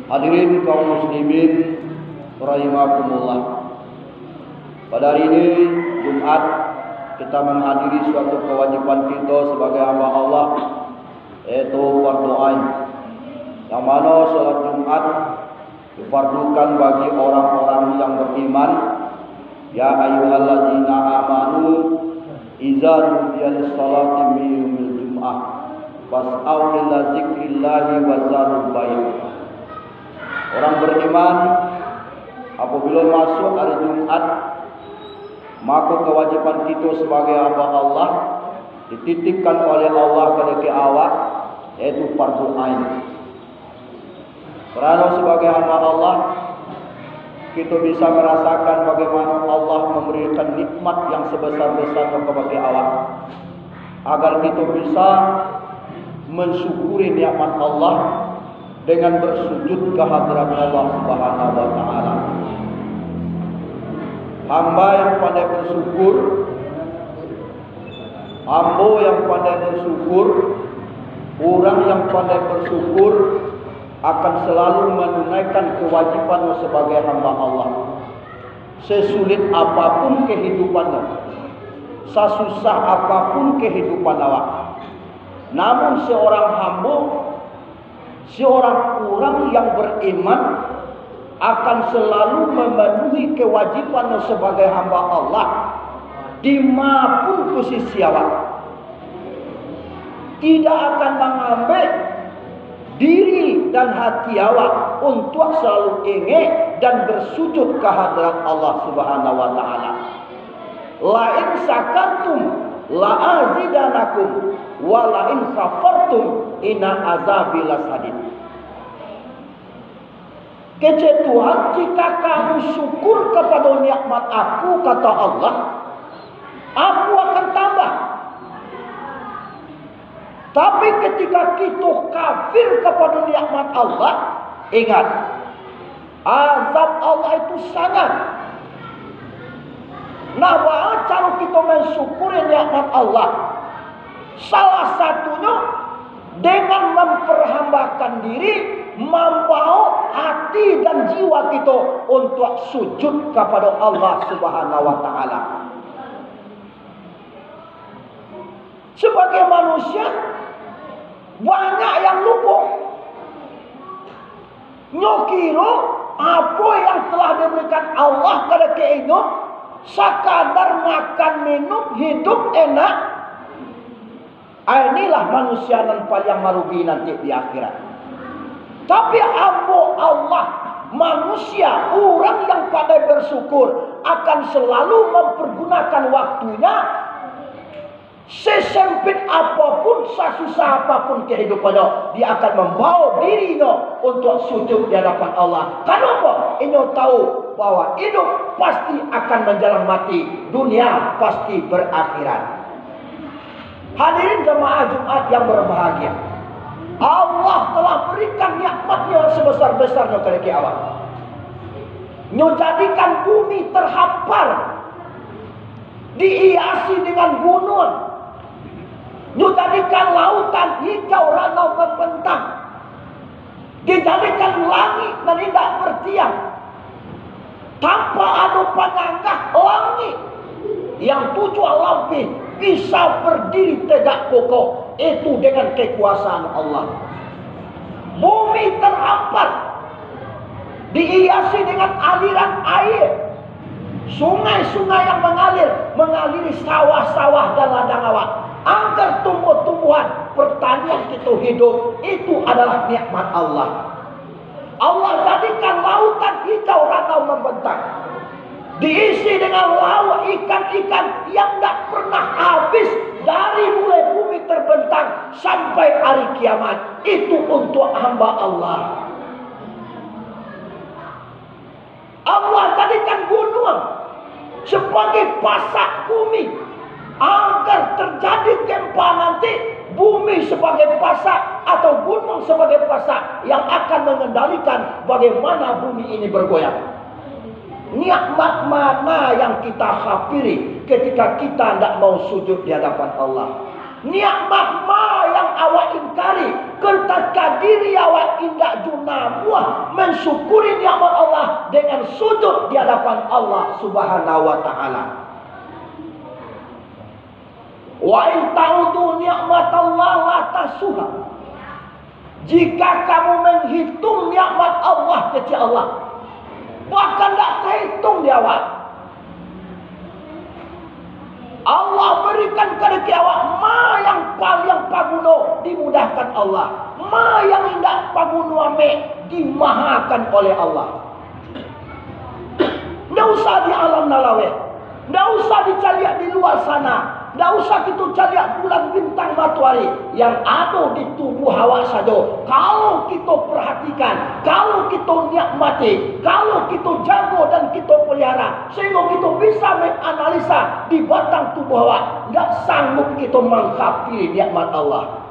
Hadirin kaum muslimin rahimakumullah. Pada hari ini Jumat, kita menghadiri suatu kewajiban kita sebagai hamba Allah, yaitu fardu ain, yang mana salat Jumat difardukan bagi orang-orang yang beriman. Ya ayyuhalladzina amanu idza nudiya lis-salati min yaumil jum'ah fas'au ila dzikrillahi wa zarul bay'. Orang beriman apabila masuk hari Jumat, maka kewajiban kita sebagai hamba Allah dititipkan oleh Allah kepada awak, yaitu fardu ain. Karena sebagai hamba Allah, kita bisa merasakan bagaimana Allah memberikan nikmat yang sebesar-besarnya kepada awak, agar kita bisa mensyukuri nikmat Allah dengan bersujud ke hadirat Allah Subhanahu wa taala. Hamba yang pandai bersyukur, hamba yang pandai bersyukur, orang yang pandai bersyukur akan selalu menunaikan kewajibannya sebagai hamba Allah. Sesulit apapun kehidupannya, sesusah apapun kehidupan awak, namun seorang hamba, seorang orang yang beriman akan selalu memenuhi kewajibannya sebagai hamba Allah dimanapun posisi awak. Tidak akan mengambil diri dan hati awak untuk selalu ingin dan bersujud ke hadirat Allah Subhanahu wa taala. La in sakartum la azidanakum wa la in kafartum inna azabi lasadid. Kece Tuhan, jika kamu syukur kepada nikmat aku, kata Allah, aku akan tambah. Tapi ketika kita kafir kepada nikmat Allah, ingat, azab Allah itu sangat. Nah, kalau kita mensyukuri nikmat Allah, salah satunya dengan memperhambakan diri, membawa hati dan jiwa kita untuk sujud kepada Allah Subhanahu wa taala. Sebagai manusia, banyak yang lupa. Nyokiro apa yang telah diberikan Allah kepada kita, sekadar makan minum hidup enak. Inilah manusia yang paling merugi nanti di akhirat. Tapi hamba Allah, manusia, orang yang pandai bersyukur akan selalu mempergunakan waktunya, sesempit apapun, sesusah apapun kehidupannya, dia akan membawa dirinya untuk sujud di hadapan Allah. Kenapa? Ini tahu bahwa hidup pasti akan menjelang mati, dunia pasti berakhirat. Hadirin jemaah Jumat yang berbahagia, Allah telah berikan nikmatnya sebesar-besarnya kepada kita. Menjadikan bumi terhampar, dihiasi dengan gunung, menjadikan lautan hijau ranau membentang, dijadikan langit dan tidak bertiang, tanpa ada penganggah langit yang 7 lapis bisa berdiri tegak kokoh. Itu dengan kekuasaan Allah. Bumi terhampar, dihiasi dengan aliran air, sungai-sungai yang mengaliri sawah-sawah dan ladang awak, agar tumbuh-tumbuhan pertanian kita hidup. Itu adalah nikmat Allah. Allah jadikan lautan hijau ranau membentang, diisi dengan laut ikan-ikan yang tidak pernah habis dari mulai bumi terbentang sampai hari kiamat. Itu untuk hamba Allah. Allah jadikan gunung sebagai pasak bumi, agar terjadi gempa nanti, bumi sebagai pasak atau gunung sebagai pasak yang akan mengendalikan bagaimana bumi ini bergoyang. Nikmat mana yang kita khafiri ketika kita tidak mau sujud di hadapan Allah? Nikmat mana yang awak ingkari ketika diri awak indak junamuah mensyukuri nikmat Allah dengan sujud di hadapan Allah Subhanahu wa taala. Wa in ta'udu ni'matallah la tasuha. Jika kamu menghitung nikmat Allah kecil Allah, bahkan tak terhitung di awak. Allah berikan kepada awak ma yang paling paguno dimudahkan Allah, ma yang indah paguno ame dimahakan oleh Allah. Tidak usah di alam nalawe, tidak usah dicari di luar sana, tidak usah kita cari bulan bintang matahari yang ada di tubuh awak saja. Kalau kita perhatikan, kalau kita nikmati, kalau kita jaga dan kita pelihara, sehingga kita bisa menganalisa di batang tubuh awak, tidak sanggup kita mengkafiri nikmat Allah.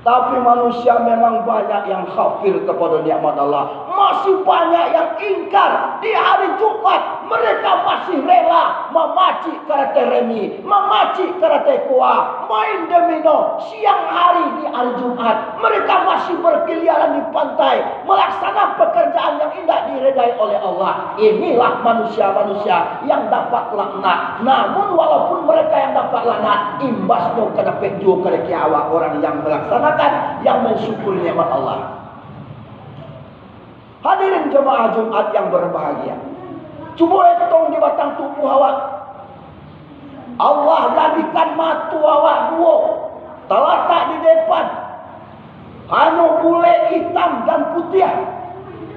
Tapi manusia memang banyak yang kafir kepada nikmat Allah. Masih banyak yang ingkar. Di hari Jumat mereka masih rela memaci karate remi, memaci karate kuah, main domino siang hari di hari Jumat. Mereka masih berkeliaran di pantai, melaksanakan pekerjaan yang indah diredai oleh Allah. Inilah manusia-manusia yang dapat laknat. Namun walaupun mereka yang dapat laknat, imbasnya kena peju kepada kiawa orang yang melaksanakan, yang mensyukuri nikmat Allah. Hadirin jemaah Jumat yang berbahagia, cuba hitung di batang tubuh awak. Allah jadikan mata awak dua, terletak di depan, hanya bule hitam dan putih,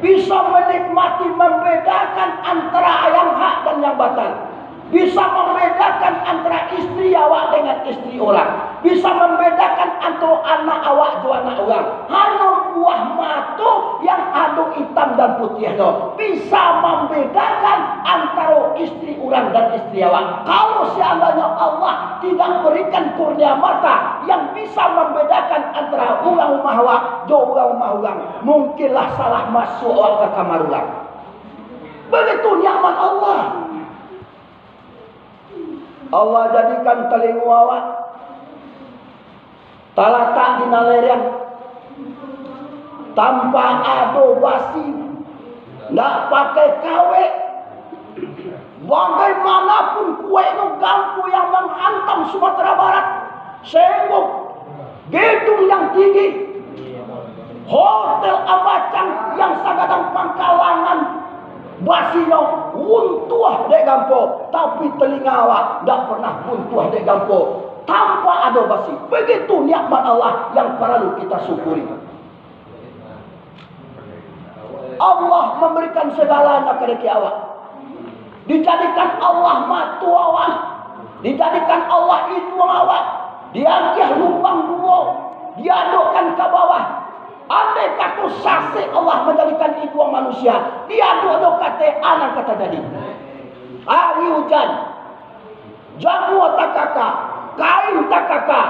bisa menikmati, membedakan antara yang hak dan yang batal. Bisa membedakan antara istri awak dengan istri orang. Bisa membedakan antara anak awak dengan anak orang. Hanya buah mata yang ada hitam dan putih itu bisa membedakan antara istri orang dan istri awak. Kalau seandainya Allah tidak berikan kurnia mata yang bisa membedakan antara orang rumah awak dan orang rumah orang, mungkinlah salah masuk awak ke kamar orang. Begitu nikmat Allah. Allah jadikan telinga awak terletak di nalerian tanpa ada basi, tidak pakai kawe. Bagaimanapun kue itu gampu yang menghantam Sumatera Barat, sehingga gedung yang tinggi, hotel abacang yang sagadang pangkalangan, basinya untuah dek gampo, tapi telinga awak tidak pernah untuah dek gampo tanpa ada basi. Begitu nikmat Allah yang perlu kita syukuri. Allah memberikan segalanya kepada awak. Dijadikan Allah mata awak, dijadikan Allah hidung awak, diangkat lubang dua, diadukkan ke bawah. Andai kata sasih Allah menjadikan hidung manusia, diaduk kata anak kata jadi. Hari hujan, jamu tak kakak, kain tak kakak.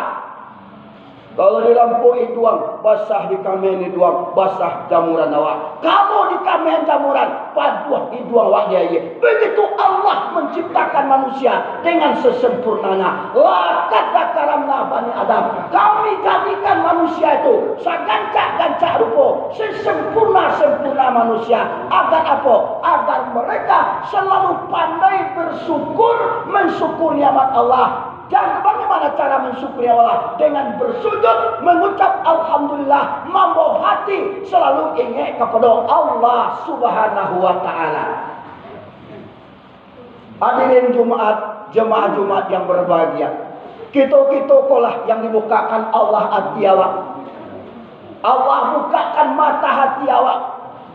Kalau di lampu hidung, basah di kamen hidung, basah jamuran awak. Kalau di kamen jamuran, paduh hidung awak dia. Begitu Allah menciptakan manusia dengan sesempurnanya. Laqad karamna bani Adam. Kami jadikan manusia itu segancak-gancak rupa, sesempurna-sempurna manusia. Agar apa? Agar mereka selalu pandai bersyukur, mensyukur nikmat Allah. Dan bagaimana cara mensyukuri Allah? Dengan bersujud, mengucap Alhamdulillah, membawa hati selalu ingat kepada Allah Subhanahu wa ta'ala. Hadirin Jumat, jemaah Jumat yang berbahagia, kita kolah yang dibukakan Allah hati awak. Allah bukakan mata hati awak.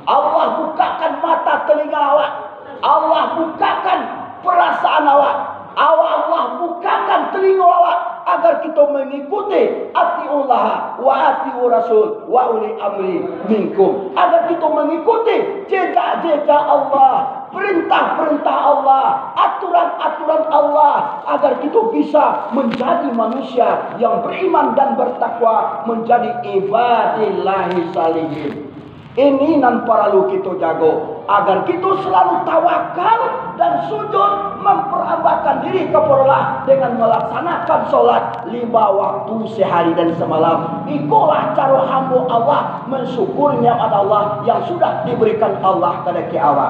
Allah bukakan mata telinga awak. Allah bukakan perasaan awak. Allah bukakan telinga awak agar kita mengikuti atiullah wa atiur rasul wa uli amri minkum, agar kita mengikuti jejak-jejak Allah, perintah-perintah Allah, aturan-aturan Allah, agar kita bisa menjadi manusia yang beriman dan bertakwa, menjadi ibadillahi salihin. Ini nan perlu kita jaga. agar kita selalu tawakal dan sujud memperhambakan diri kepada Allah dengan melaksanakan solat 5 waktu sehari dan semalam. Itulah cara hamba Allah mensyukur nikmat Allah yang sudah diberikan Allah kepada kita.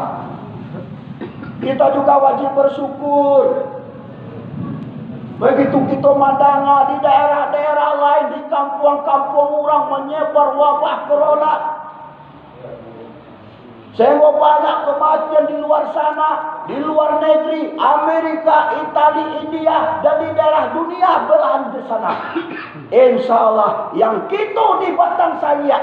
Kita juga wajib bersyukur. Begitu kita mandang di daerah-daerah lain, di kampung-kampung orang menyebar wabah corona, sehingga banyak kematian di luar sana, di luar negeri, Amerika, Italia, India, dan di daerah dunia belahan di sana. Insya Allah yang kita di Batang Saya,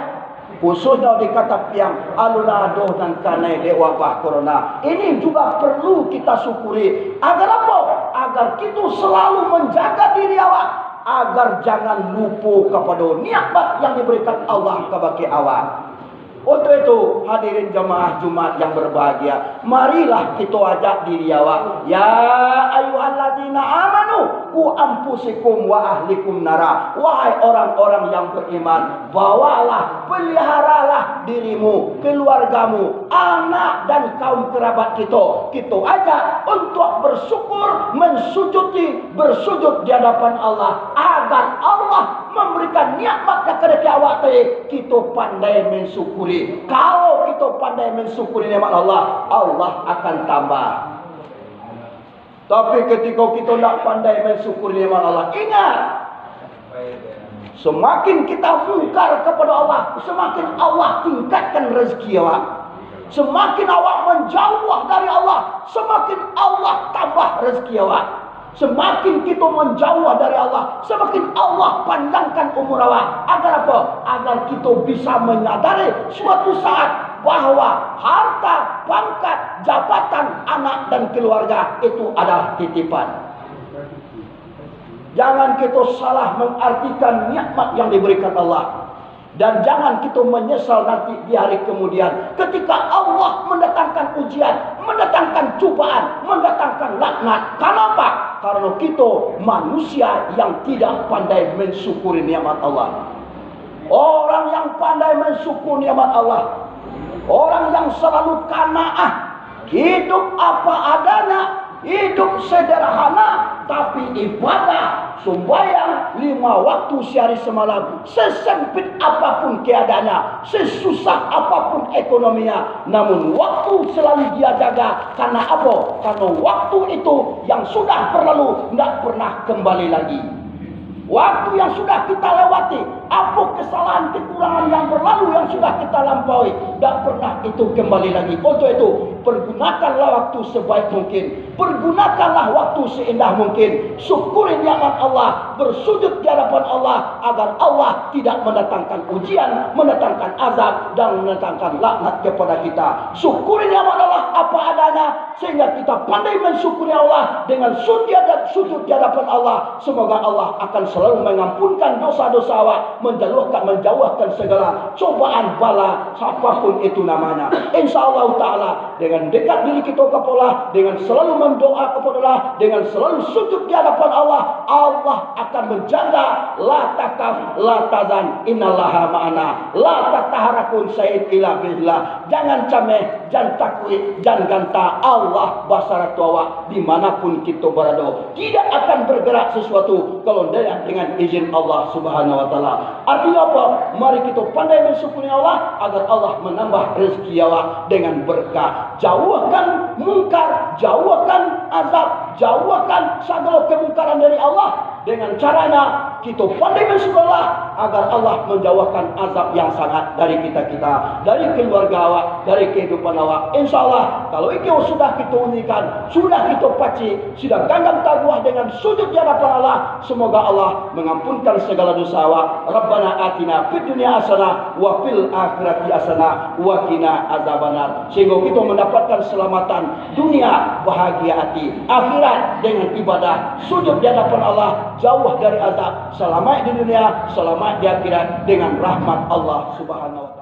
khususnya di Katapiang, alun-alun dan kanai de wabah corona, ini juga perlu kita syukuri. Agar apa? Agar kita selalu menjaga diri awak, agar jangan lupa kepada nikmat yang diberikan Allah kepada awak. Untuk itu hadirin jemaah Jumat yang berbahagia, marilah kita ajak diri awak, ya ayyuhallazina amanu qu anfusikum wa ahlikum nara. Wahai orang-orang yang beriman, bawalah, peliharalah dirimu, keluargamu, anak dan kaum kerabat kita. Kita ajak untuk bersyukur, bersujud di hadapan Allah, agar Allah memberikan nikmat kepada awak tadi, kita pandai mensyukuri. Kalau kita pandai mensyukuri nikmat Allah, Allah akan tambah. Tapi ketika kita tidak pandai mensyukuri nikmat Allah, ingat, semakin kita mungkar kepada Allah, semakin Allah tingkatkan rezeki awak. Semakin awak menjauh dari Allah, semakin Allah tambah rezeki awak. Semakin kita menjauh dari Allah, semakin Allah panjangkan umur awak. Agar apa? Agar kita bisa menyadari suatu saat bahwa harta, pangkat, jabatan, anak dan keluarga itu adalah titipan. Jangan kita salah mengartikan nikmat yang diberikan Allah. Dan jangan kita menyesal nanti di hari kemudian ketika Allah mendatangkan ujian, mendatangkan cobaan, mendatangkan laknat. Kenapa? Karena kita manusia yang tidak pandai mensyukuri nikmat Allah. Orang yang pandai mensyukuri nikmat Allah, orang yang selalu qanaah, hidup apa adanya, hidup sederhana, tapi ibadah, sembahyang 5 waktu sehari semalam, sesempit apapun keadaannya, sesusah apapun ekonominya, namun waktu selalu dia jaga. Karena apa? Karena waktu itu yang sudah berlalu tidak pernah kembali lagi. Waktu yang sudah kita lewati, apa kesalahan kekurangan yang berlalu yang sudah kita lampaui, tidak pernah itu kembali lagi. Untuk itu, pergunakanlah waktu sebaik mungkin, pergunakanlah waktu seindah mungkin. Syukuri nikmat Allah, bersujud di hadapan Allah, agar Allah tidak mendatangkan ujian, mendatangkan azab, dan mendatangkan laknat kepada kita. Syukuri nikmat Allah apa adanya, sehingga kita pandai mensyukuri Allah dengan sujud di hadapan Allah. Semoga Allah akan selalu mengampunkan dosa-dosa awak, menjauhkan segala cobaan bala apapun itu namanya. Insyaallah taala dengan dekat diri kita kepada Allah, dengan selalu mendoa kepada Allah, dengan selalu sujud di hadapan Allah, Allah akan menjaga. La takaf, la tazan, innallaha ma'ana. La tataharakun sayyid ila billah. Jangan cameh, jangan takut, jangan ganta. Allah basaratu awak dimanapun kita berada. Tidak akan bergerak sesuatu kalau dengan izin Allah Subhanahu wa taala. Artinya apa? Mari kita pandai mensyukuri Allah agar Allah menambah rezeki awak dengan berkah. Jauhkan mungkar, jauhkan azab, jauhkan segala kemungkaran dari Allah. Dengan caranya kita pandai bersyukur Allah agar Allah menjauhkan azab yang sangat dari kita-kita, dari keluarga awak, dari kehidupan awak. InsyaAllah kalau itu sudah kita unikan, sudah kita paci, sudah ganggang taguah dengan sujud di hadapan Allah, semoga Allah mengampunkan segala dosa awak. Rabbana atina fid dunya hasanah wa fil akhirati hasanah wa qina azabannar. Sehingga kita mendapatkan keselamatan dunia, bahagia hati, akhirat dengan ibadah, sujud di hadapan Allah, jauh dari azab, selamat di dunia, selamat di akhirat dengan rahmat Allah Subhanahu wa taala.